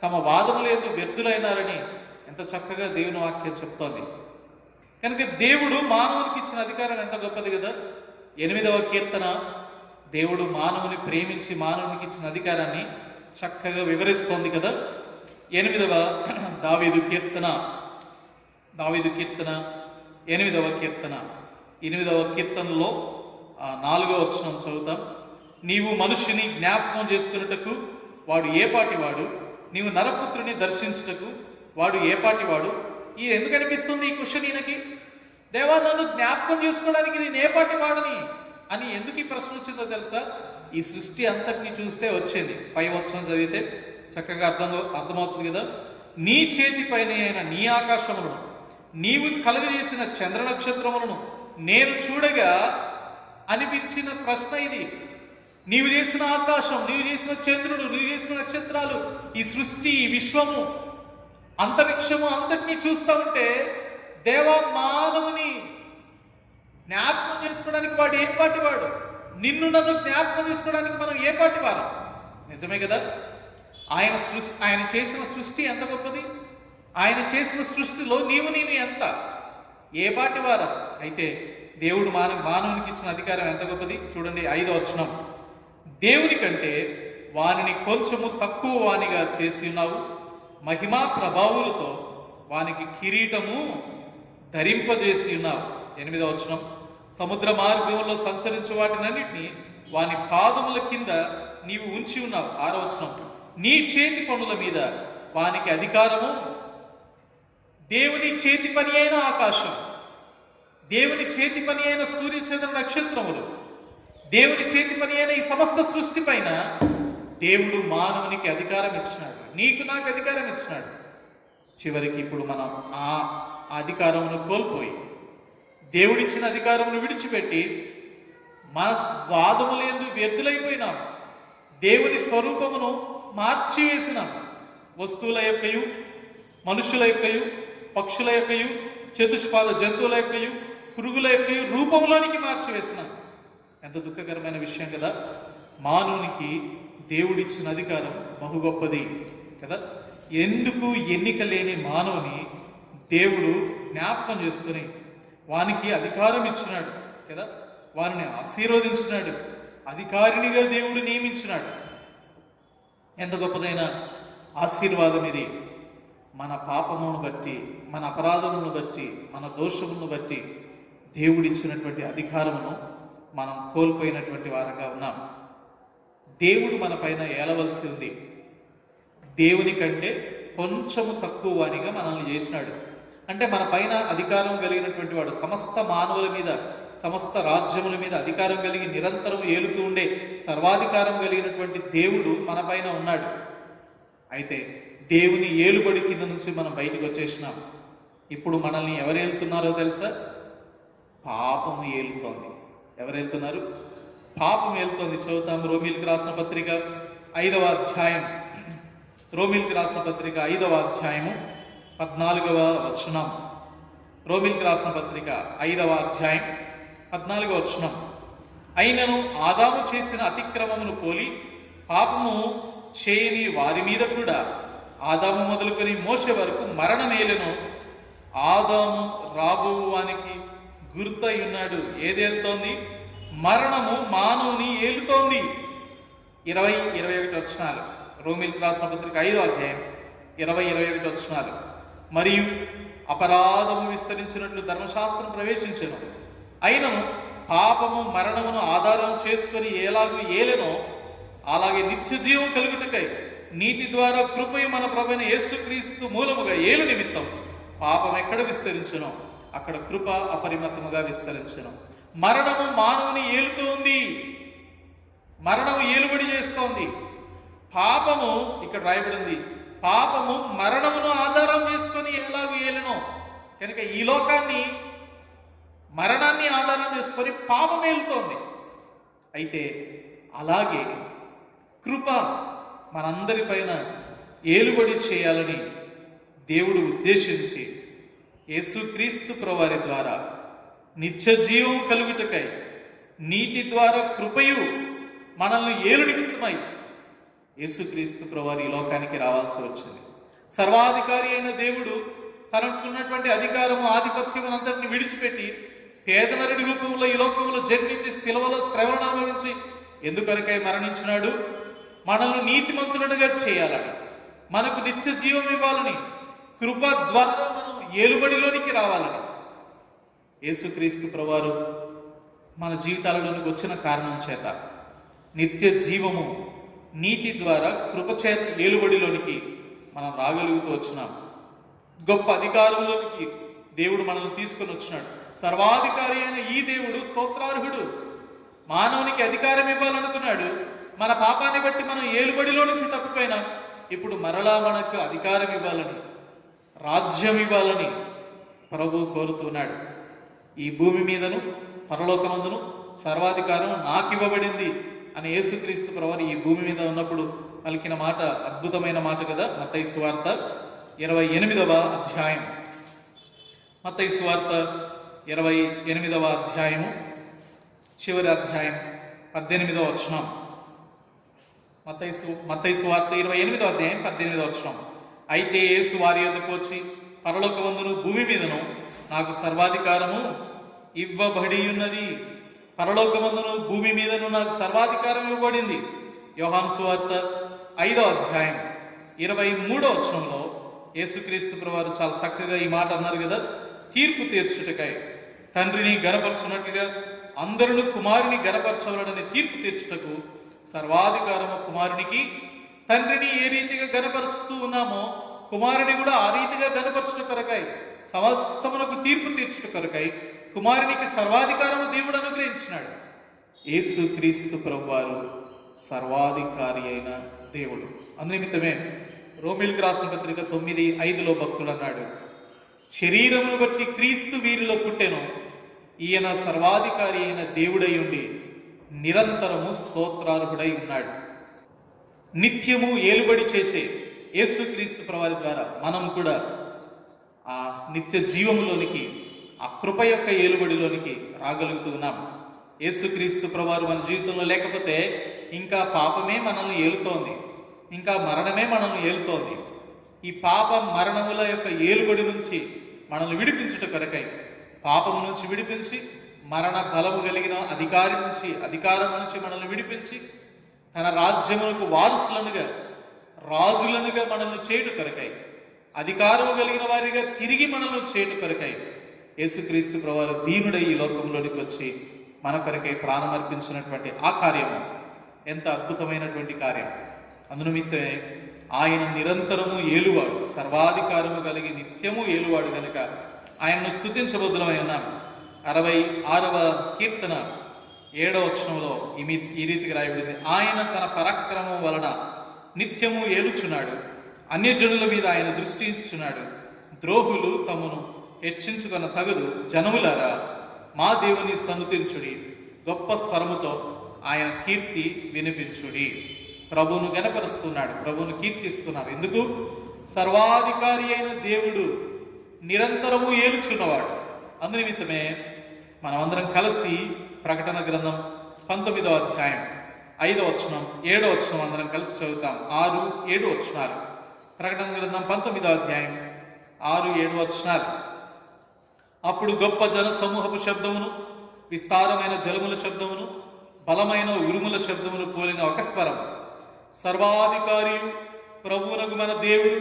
తమ వాదములందు వ్యర్థులైనారని ఎంత చక్కగా దేవుని వాక్యం చెప్తోంది. కనుక దేవుడు మానవునికి ఇచ్చిన అధికారం ఎంత గొప్పది కదా. 8వ కీర్తన దేవుడు మానవుని ప్రేమించి మానవునికి ఇచ్చిన అధికారాన్ని చక్కగా వివరిస్తోంది కదా. 8వ దావీదు కీర్తన 8వ కీర్తనలో 4వ వచనం చదువుతాం. నీవు మనుష్యుని జ్ఞాపకం చేసుకున్నటకు వాడు ఏపాటి వాడు, నీవు నరపుత్రుని దర్శించుటకు వాడు ఏపాటి వాడు. ఈ ఎందుకు అనిపిస్తుంది ఈ క్వశ్చన్ ఈయనకి? దేవా, నన్ను జ్ఞాపకం చేసుకోవడానికి నేను ఏపాటి వాడని అని ఎందుకు ఈ ప్రశ్న వచ్చిందో తెలుసా? ఈ సృష్టి అంతటిని చూస్తే వచ్చింది. పై వచనం చదివితే చక్కగా అర్థమవుతుంది కదా. నీ చేతి పైన అయిన నీ ఆకాశములను, నీవు కలుగజేసిన చంద్ర నక్షత్రములను నేను చూడగా అనిపించిన ప్రశ్న ఇది. నీవు చేసిన ఆకాశం, నీవు చేసిన చంద్రుడు, నీవు చేసిన నక్షత్రాలు, ఈ సృష్టి, ఈ విశ్వము, అంతరిక్షము అంతటినీ చూస్తూ ఉంటే, దేవా, మానవుని జ్ఞాపకం చేసుకోవడానికి వాడు ఏ పాటి వాడు, నిన్ను నన్ను జ్ఞాపకం చేసుకోవడానికి మనం ఏ పాటి వారం? నిజమే కదా. ఆయన చేసిన సృష్టి ఎంత గొప్పది. ఆయన చేసిన సృష్టిలో నీవు నేను ఎంత ఏ పాటి వారం? అయితే దేవుడు మానవునికి ఇచ్చిన అధికారం ఎంత గొప్పది. చూడండి 5వ వచనం, దేవుని కంటే వానిని కొంచెము తక్కువ వానిగా చేసి ఉన్నావు, మహిమా ప్రభావులతో వానికి కిరీటము ధరింపజేసి ఉన్నావు. 8వ వచనం, సముద్ర మార్గంలో సంచరించు వాటినన్నిటినీ వాని పాదముల కింద నీవు ఉంచి ఉన్నావు. 6వ వచనం, నీ చేతి పనుల మీద వానికి అధికారము. దేవుని చేతి పని అయిన ఆకాశం, దేవుని చేతి పని అయిన సూర్యచంద్ర నక్షత్రములు, దేవుని చేతి పని అయిన ఈ సమస్త సృష్టి పైన దేవుడు మానవునికి అధికారం ఇచ్చినాడు, నీకు నాకు అధికారం ఇచ్చినాడు. చివరికి ఇప్పుడు మనం ఆ అధికారమును కోల్పోయి, దేవుడిచ్చిన అధికారమును విడిచిపెట్టి మన వాదములందు వ్యర్థులైపోయినాం. దేవుని స్వరూపమును మార్చివేసినాం. వస్తువుల యొక్కయు, మనుషుల యొక్కయు, పక్షుల యొక్కయు, చతుష్పాద జంతువుల యొక్కయు, పురుగుల యొక్కయు రూపంలోనికి మార్చివేసినాం. ఎంత దుఃఖకరమైన విషయం కదా. మానవునికి దేవుడిచ్చిన అధికారం బహు గొప్పది కదా. ఎందుకు ఎన్నిక లేని మానవుని దేవుడు జ్ఞాపకం చేసుకుని వానికి అధికారం ఇచ్చినాడు కదా. వారిని ఆశీర్వదించినాడు, అధికారినిగా దేవుడు నియమించినాడు. ఎంత గొప్పదైన ఆశీర్వాదం ఇది! మన పాపమును బట్టి, మన అపరాధములను బట్టి, మన దోషములను బట్టి దేవుడిచ్చినటువంటి అధికారమును మనం కోల్పోయినటువంటి వారంగా ఉన్నాం. దేవుడు మన పైన ఏలవలసి ఉంది. దేవుని కంటే కొంచెము తక్కువ వానిగా మనల్ని చేసినాడు. అంటే మన పైన అధికారం కలిగినటువంటి వాడు, సమస్త మానవుల మీద, సమస్త రాజ్యముల మీద అధికారం కలిగి నిరంతరం ఏలుతూ ఉండే సర్వాధికారం కలిగినటువంటి దేవుడు మన పైన ఉన్నాడు. అయితే దేవుని ఏలుబడి కింద నుంచి మనం బయటకు వచ్చేసినాం. ఇప్పుడు మనల్ని ఎవరు ఏలుతున్నారో తెలుసా? పాపము ఏలుతోంది. ఎవరు ఏలుతున్నారు? పాపం ఏలుతోంది. చదువుతాము. రోమీలకు రాసిన పత్రిక 5వ అధ్యాయం, రోమీలకు రాసిన పత్రిక 5వ అధ్యాయము 14వ వచనం. రోమీలకు రాసిన పత్రిక 5వ అధ్యాయం 14వ వచనం. అయినను ఆదాము చేసిన అతిక్రమమును పోలి పాపము చేయని వారి మీద కూడా ఆదాము మొదలుకొని మోషే వరకు మరణమేలను. ఆదాము రాబోవానికి గుర్తై ఉన్నాడు. ఏదేలుతోంది? మరణము మానవుని ఏలుతోంది. 20-21 వచనాలు. రోమీలకు రాసిన పత్రిక 5వ అధ్యాయం 20-21 వచనాలు. మరియు అపరాధము విస్తరించినట్లు ధర్మశాస్త్రం ప్రవేశించెను, అయినను పాపము మరణమును ఆధారం చేసుకొని ఎలాగూ ఏలెనో అలాగే నిత్య జీవం కలుగుటకై నీతి ద్వారా కృపయు మన ప్రభువైన యేసుక్రీస్తు మూలముగా ఏలు నిమిత్తం పాపం ఎక్కడ విస్తరించునో అక్కడ కృప అపరిమితముగా విస్తరించును. మరణము మానవుని ఏలుతూ ఉంది. మరణము ఏలుబడి చేస్తోంది. పాపము ఇక్కడ రాయబడింది, పాపము మరణమును ఆధారం చేసుకొని ఎలాగూ ఏలెనో. కనుక ఈ లోకాన్ని, మరణాన్ని ఆధారం చేసుకొని పాపం ఏలుతోంది. అయితే అలాగే కృప మనందరిపైన ఏలుబడి చేయాలని దేవుడు ఉద్దేశించి యేసుక్రీస్తు ప్రభువారి ద్వారా నిత్య జీవం కలుగుటకై నీతి ద్వారా కృపయు మనల్ని ఏలు నిమిత్తమై యేసుక్రీస్తు ప్రభువారి ఈ లోకానికి రావాల్సి వచ్చింది. సర్వాధికారి అయిన దేవుడు తనకున్నటువంటి అధికారము, ఆధిపత్యము అంతటిని విడిచిపెట్టి పేదనరుడి రూపంలో ఈ లోకంలో జన్మించి శిలువలో శ్రవణ అనుభవించి ఎందుకొరకై మరణించినాడు? మనల్ని నీతిమంతులుగా చేయాలని, మనకు నిత్య జీవం ఇవ్వాలని, కృప ద్వారా మనం ఏలుబడిలోనికి రావాలని యేసుక్రీస్తు ప్రభువారు మన జీవితాలలోనికి వచ్చిన కారణం చేత నిత్య జీవము నీతి ద్వారా కృప చేత ఏలుబడిలోనికి మనం రాగలుగుతూ వచ్చినాం. గొప్ప అధికారంలోనికి దేవుడు మనల్ని తీసుకొని వచ్చినాడు. సర్వాధికారి అయిన ఈ దేవుడు స్తోత్రార్హుడు. మానవునికి అధికారం ఇవ్వాలనుకున్నాడు. మన పాపాన్ని బట్టి మనం ఏలుబడిలో నుంచి తప్పిపోయినాం. ఇప్పుడు మరలా మనకు అధికారం ఇవ్వాలని, రాజ్యం ఇవ్వాలని ప్రభువు కోరుతున్నాడు. ఈ భూమి మీదను పరలోకమందును సర్వాధికారం నాకు ఇవ్వబడింది అని యేసుక్రీస్తు ప్రభువారు ఈ భూమి మీద ఉన్నప్పుడు పలికిన మాట అద్భుతమైన మాట కదా. మత్తయి సువార్త 28వ అధ్యాయం, మత్తయి సువార్త 28వ అధ్యాయము చివరి అధ్యాయం 18వ వచనం. మత్తయి సువార్త 28వ అధ్యాయం 18వ వచనం. అయితే యేసు వారి యొద్దకు వచ్చి పరలోకమందును భూమి మీదను నాకు సర్వాధికారము ఇవ్వబడి ఉన్నది. పరలోకమందును భూమి మీదను నాకు సర్వాధికారం ఇవ్వబడింది. యోహాను సువార్త 5వ అధ్యాయం 23వ వచనంలో యేసుక్రీస్తు ప్రభువారు చాలా చక్కగా ఈ మాట అన్నారు కదా. తీర్పు తీర్చుటకై తండ్రిని గనపరచున్నట్లుగా అందరూ కుమారుని గనపరచవలనని తీర్పు తీర్చుటకు సర్వాధికారము కుమారునికి, తండ్రిని ఏ రీతిగా గనపరుస్తూ ఉన్నామో కుమారుని కూడా ఆ రీతిగా గనపరచుట కొరకై, సమస్తమునకు తీర్పు తీర్చుట కొరకై కుమారునికి సర్వాధికారము దేవుడు అనుగ్రహించినాడు. యేసుక్రీస్తు ప్రభువారు సర్వాధికారి అయిన దేవుడు. అందునిమిత్తమే రోమీలకు రాసిన పత్రిక 9:5లో భక్తుడు అన్నాడు, శరీరమును బట్టి క్రీస్తు వీరిలో పుట్టెను, ఈయన సర్వాధికారి అయిన దేవుడై ఉండి నిరంతరము స్తోత్రార్హుడై ఉన్నాడు. నిత్యము ఏలుబడి చేసే యేసుక్రీస్తు ప్రభువారి ద్వారా మనం కూడా ఆ నిత్య జీవములోనికి, ఆ కృప యొక్క ఏలుబడిలోనికి రాగలుగుతూ ఉన్నాం. యేసుక్రీస్తు ప్రభువారు మన జీవితంలో లేకపోతే ఇంకా పాపమే మనల్ని ఏలుతోంది, ఇంకా మరణమే మనల్ని ఏలుతోంది. ఈ పాప మరణముల యొక్క ఏలుబడి నుంచి మనల్ని విడిపించుట కొరకై, పాపం నుంచి విడిపించి మరణ బలము కలిగిన అధికారం నుంచి మనల్ని విడిపించి తన రాజ్యములకు వారసులనుగా, రాజులనుగా మనల్ని చేటు కొరకై, అధికారము కలిగిన వారిగా తిరిగి మనల్ని చేటు కొరకై యేసుక్రీస్తు ప్రభువారు దీనుడై ఈ లోకంలోనికి వచ్చి మన కొరకై ప్రాణం అర్పించినటువంటి ఆ కార్యము ఎంత అద్భుతమైనటువంటి కార్యం. అందునిమిత్తే ఆయన నిరంతరము ఏలువాడు, సర్వాధికారము కలిగి నిత్యము ఏలువాడు కనుక ఆయనను స్తుతించబద్దులమై ఉన్నాం. 66వ కీర్తన 7వ వచనంలో ఈ రీతికి రాయబడింది: ఆయన తన పరాక్రమం వలన నిత్యము ఏలుచున్నాడు, అన్యజనుల మీద ఆయన దృష్టి ఉంచుచున్నాడు. ద్రోహులు తమను హెచ్చించుకొన తగదు, జనములారా మా దేవుని సన్నుతించుడి, గొప్ప స్వరముతో ఆయన కీర్తి వినిపించుడి. ప్రభువును గణపరుస్తున్నాడు, ప్రభువును కీర్తిస్తున్నాడు. ఎందుకు? సర్వాధికారి అయిన దేవుడు నిరంతరము ఏలుచున్నవాడు. అందునిమిత్తమే మనమందరం కలిసి ప్రకటన గ్రంథం 19వ అధ్యాయం 5వ వచనం 7వ వచనం అందరం కలిసి చదువుతాం. 6, 7 వచనాలు. ప్రకటన గ్రంథం 19వ అధ్యాయం 6, 7 వచనాలు. అప్పుడు గొప్ప జన సమూహపు శబ్దమును, విస్తారమైన జలముల శబ్దమును, బలమైన ఉరుముల శబ్దమును పోలిన ఒక స్వరం, సర్వాధికారి ప్రభువునకు మన దేవుడు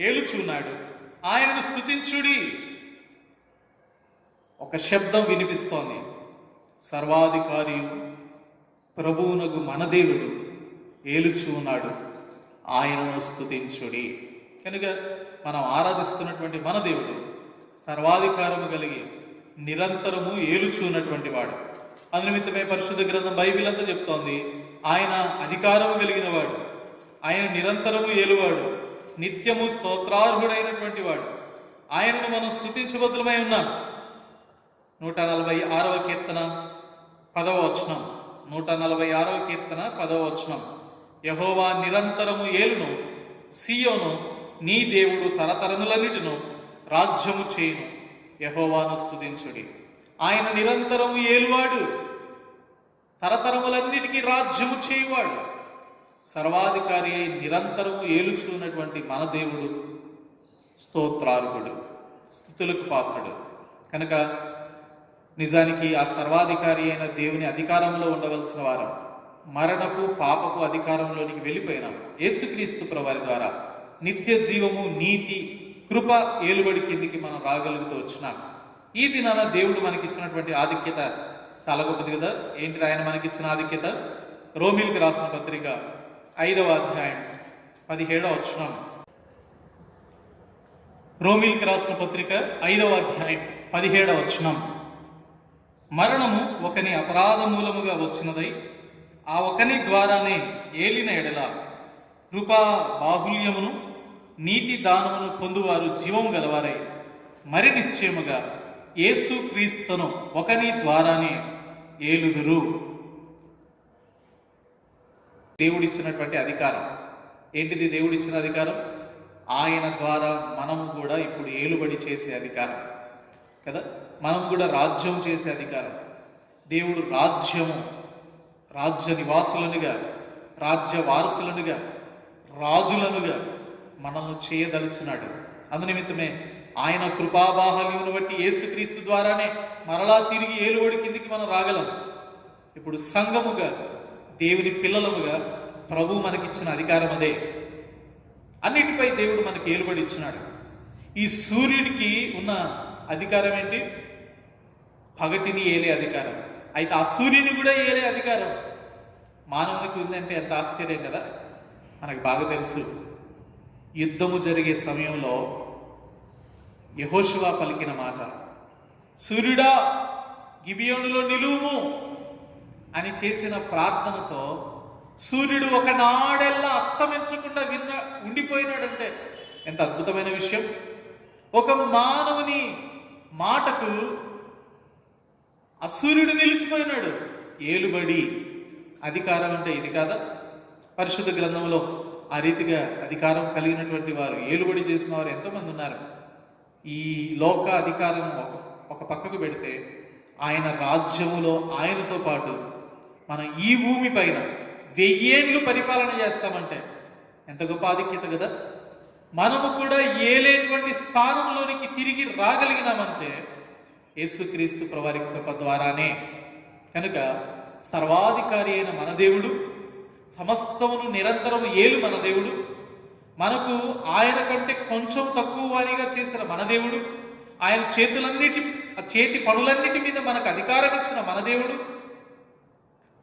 ఏలుచున్నాడు, ఆయనను స్తుతించుడి. ఒక శబ్దం వినిపిస్తోంది, సర్వాధికారి ప్రభువునకు మన దేవుడు ఏలుచు ఉన్నాడు, ఆయనను స్తుతించుడి. కనుక మనం ఆరాధిస్తున్నటువంటి మన దేవుడు సర్వాధికారము కలిగి నిరంతరము ఏలుచున్నటువంటి వాడు. అందునిమిత్తమే పరిశుద్ధ గ్రంథం బైబిల్ అంతా చెప్తోంది, ఆయన అధికారము కలిగిన వాడు, ఆయన నిరంతరము ఏలువాడు, నిత్యము స్తోత్రార్హుడైనటువంటి వాడు. ఆయనను మనం స్తుతించబద్దులమై ఉన్నాం. 146వ కీర్తన 10వ వచనం. 146వ కీర్తన 10వ వచనం: యెహోవా నిరంతరము ఏలును, సీయోను నీ దేవుడు తరతరములన్నిటిను రాజ్యము చేయును, యెహోవాను స్తుతించుడి. ఆయన నిరంతరము ఏలువాడు, తరతరములన్నిటికీ రాజ్యము చేయువాడు, సర్వాధికారి అయి నిరంతరము ఏలుచున్నటువంటి మన దేవుడు స్తోత్రార్హుడు, స్తుతులకు పాత్రుడు. కనుక నిజానికి ఆ సర్వాధికారి అయిన దేవుని అధికారంలో ఉండవలసిన వారం మరణపు పాపపు అధికారంలోనికి వెళ్ళిపోయినాం. యేసుక్రీస్తు ప్రభువారి ద్వారా నిత్య జీవము, నీతి, కృప ఏలుబడి కిందికి మనం రాగలుగుతూ వచ్చినాం. ఈ దినాన దేవుడు మనకిచ్చినటువంటి ఆధిక్యత చాలా గొప్పది కదా. ఏంటిది ఆయన మనకిచ్చిన ఆధిక్యత? రోమీలకు రాసిన పత్రిక 5వ అధ్యాయం 17వ వచనం. రోమీలకు రాసిన పత్రిక 5వ అధ్యాయం 17వ వచనం: మరణము ఒకని అపరాధ మూలముగా వచ్చినదై ఆ ఒకని ద్వారానే ఏలిన ఎడల కృపా బాహుల్యమును నీతి దానమును పొందువారు జీవము గలవారై మరి నిశ్చయముగా యేసు క్రీస్తును ఒకని ద్వారానే ఏలుదురు. దేవుడిచ్చినటువంటి అధికారం ఏంటిది? దేవుడిచ్చిన అధికారం ఆయన ద్వారా మనము కూడా ఇప్పుడు ఏలుబడి చేసే అధికారం కదా. మనం కూడా రాజ్యం చేసే అధికారం. దేవుడు రాజ్య నివాసులనుగా, రాజ్య వారసులనుగా, రాజులనుగా మనల్ని చేయదలిచినాడు. అందునిమిత్తమే ఆయన కృపాబాహల్యమును బట్టి యేసుక్రీస్తు ద్వారానే మరలా తిరిగి ఏలుబడి కిందికి మనం రాగలం. ఇప్పుడు సంఘముగా, దేవుని పిల్లలముగా ప్రభు మనకిచ్చిన అధికారం అదే. అన్నిటిపై దేవుడు మనకి ఏలుబడి ఇచ్చినాడు. ఈ సూర్యుడికి ఉన్న అధికారం ఏంటి? పగటిని ఏలే అధికారం. అయితే ఆ సూర్యుని కూడా ఏలే అధికారం మానవునికి ఉందంటే ఎంత ఆశ్చర్యం కదా. మనకు బాగా తెలుసు, యుద్ధము జరిగే సమయంలో యెహోషువ పలికిన మాట, సూర్యుడా గిబియోనులో నిలువుము అని చేసిన ప్రార్థనతో సూర్యుడు ఒకనాడెల్లా అస్తమించకుండా ఉండిపోయినాడంటే ఎంత అద్భుతమైన విషయం. ఒక మానవుని మాటకు ఆ సూర్యుడు నిలిచిపోయినాడు. ఏలుబడి అధికారం అంటే ఇది కాదా? పరిశుద్ధ గ్రంథంలో ఆ రీతిగా అధికారం కలిగినటువంటి వారు, ఏలుబడి చేసిన వారు ఎంతోమంది ఉన్నారు. ఈ లోక అధికారం ఒక పక్కకు పెడితే ఆయన రాజ్యములో ఆయనతో పాటు మనం ఈ భూమి పైన 1000 ఏళ్ళు పరిపాలన చేస్తామంటే ఎంత గొప్ప ఆధిక్యత కదా. మనము కూడా ఏలేటువంటి స్థానంలోనికి తిరిగి రాగలిగినామంటే యేసుక్రీస్తు ప్రభువారి కృప ద్వారానే. కనుక సర్వాధికారి అయిన మన దేవుడు, సమస్తమును నిరంతరము ఏలు మన దేవుడు, మనకు ఆయన కంటే కొంచెం తక్కువ వారిగా చేసిన మన దేవుడు, ఆయన చేతి పనులన్నిటి మీద మనకు అధికారం ఇచ్చిన మన దేవుడు,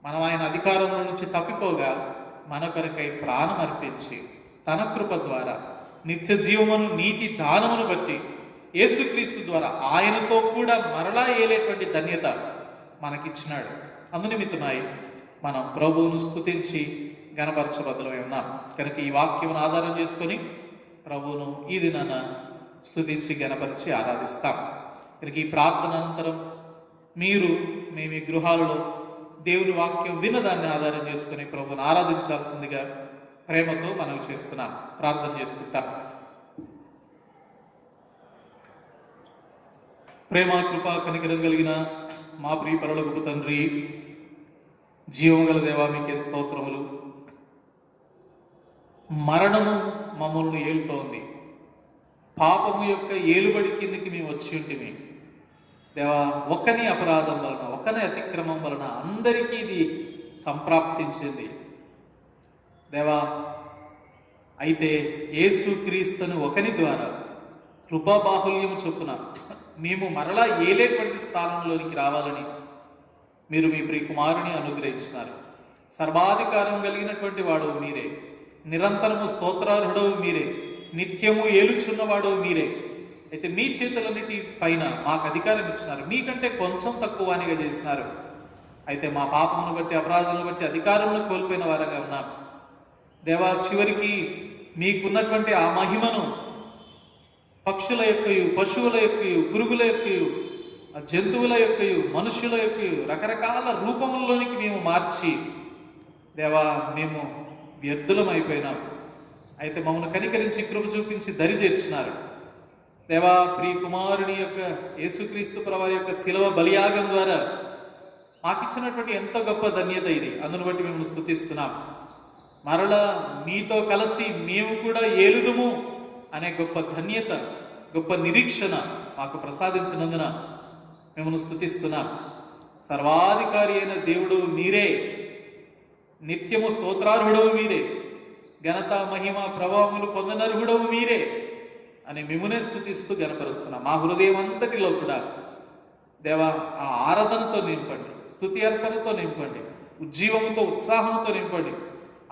మనం ఆయన అధికారంలో నుంచి తప్పిపోగా మన కొరకై ప్రాణం అర్పించి తన కృప ద్వారా నిత్య జీవమును నీతి దానమును బట్టి యేసుక్రీస్తు ద్వారా ఆయనతో కూడా మరలా ఏలేటువంటి ధన్యత మనకిచ్చినాడు. అందునిమిత్తమై మనం ప్రభువును స్తుతించి గణపరచబద్దలమై ఉన్నాం. కనుక ఈ వాక్యమును ఆధారం చేసుకొని ప్రభువును ఈ దినాన స్తుతించి గణపరిచి ఆరాధిస్తాం. కనుక ఈ ప్రార్థన అనంతరం మేము ఈ గృహాలలో దేవుని వాక్యం విన్నదాన్ని ఆధారం చేసుకుని ప్రభువును ఆరాధించాల్సిందిగా ప్రేమతో మనం చేస్తున్నాం. ప్రార్థన చేసుకుంటాం. ప్రేమ కృప కనికరం కలిగిన మా ప్రియ పరలోకపు తండ్రి, జీవముగల దేవా, మీకే స్తోత్రములు. మరణము మమ్మల్ని ఏలుతోంది, పాపము యొక్క ఏలుబడి కిందికి మేము వచ్చి ఉంటిమి దేవా. ఒకని అపరాధం వలన, ఒకని అతిక్రమం వలన అందరికీ ఇది సంప్రాప్తించింది దేవా. అయితే యేసుక్రీస్తును ఒకని ద్వారా కృపాబాహుల్యం చొప్పున మేము మరలా ఏలేటువంటి స్థానంలోనికి రావాలని మీరు మీ ప్రియ కుమారుని అనుగ్రహించినారు. సర్వాధికారం కలిగినటువంటి వాడు మీరే, నిరంతరము స్తోత్రార్హుడవు మీరే, నిత్యము ఏలుచున్నవాడు మీరే. అయితే మీ చేతులన్నిటి పైన మాకు అధికారం ఇచ్చినారు, మీకంటే కొంచెం తక్కువనిగా చేసినారు. అయితే మా పాపమును బట్టి, అపరాధములను బట్టి అధికారమును కోల్పోయిన వారంగా ఉన్నాం దేవా. చివరికి మీకున్నటువంటి ఆ మహిమను పక్షుల యొక్కయు, పశువుల యొక్కయు, పురుగుల యొక్కయు, జంతువుల యొక్కయు, మనుష్యుల యొక్కయు రకరకాల రూపముల్లోనికి మేము మార్చి దేవా మేము వ్యర్థులమైపోయినాం. అయితే మమ్మల్ని కనికరించి కృప చూపించి దరి చేర్చినారు దేవా. ప్రియ కుమారుని యొక్క యేసుక్రీస్తు ప్రభువారి యొక్క శిలువ బలియాగం ద్వారా మాకిచ్చినటువంటి ఎంతో గొప్ప ధన్యత ఇది. అందును బట్టి మేము స్తుతిస్తున్నాం. మరలా మీతో కలిసి మేము కూడా ఏలుదుము అనే గొప్ప ధన్యత, గొప్ప నిరీక్షణ మాకు ప్రసాదించినందున మిమ్మల్ని స్తుతిస్తున్నాం. సర్వాధికారి అయిన దేవుడు మీరే, నిత్యము స్తోత్రార్హుడవు మీరే, ఘనత మహిమ ప్రభావములు పొందనర్హుడవు మీరే అని మిమ్మునే స్తుతిస్తూ గణపరుస్తున్నాం. మా హృదయం అంతటిలో కూడా దేవా ఆ ఆరాధనతో నింపండి, స్తుతి అర్పణతో నింపండి, ఉజ్జీవముతో ఉత్సాహంతో నింపండి.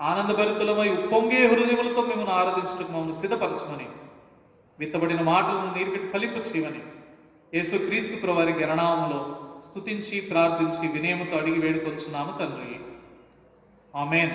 ఆనందభరితులమై ఉప్పొంగే హృదయములతో మిమ్మల్ని ఆరాధించటకు మమ్మల్ని సిద్ధపరచమని, విత్తబడిన మాటలను నీరుకటి ఫలింపు చేయమని యేసుక్రీస్తు ప్రభువారి గణనామములో స్తుతించి ప్రార్థించి వినయముతో అడిగి వేడుకొంచున్నాము తండ్రి. ఆమేన్.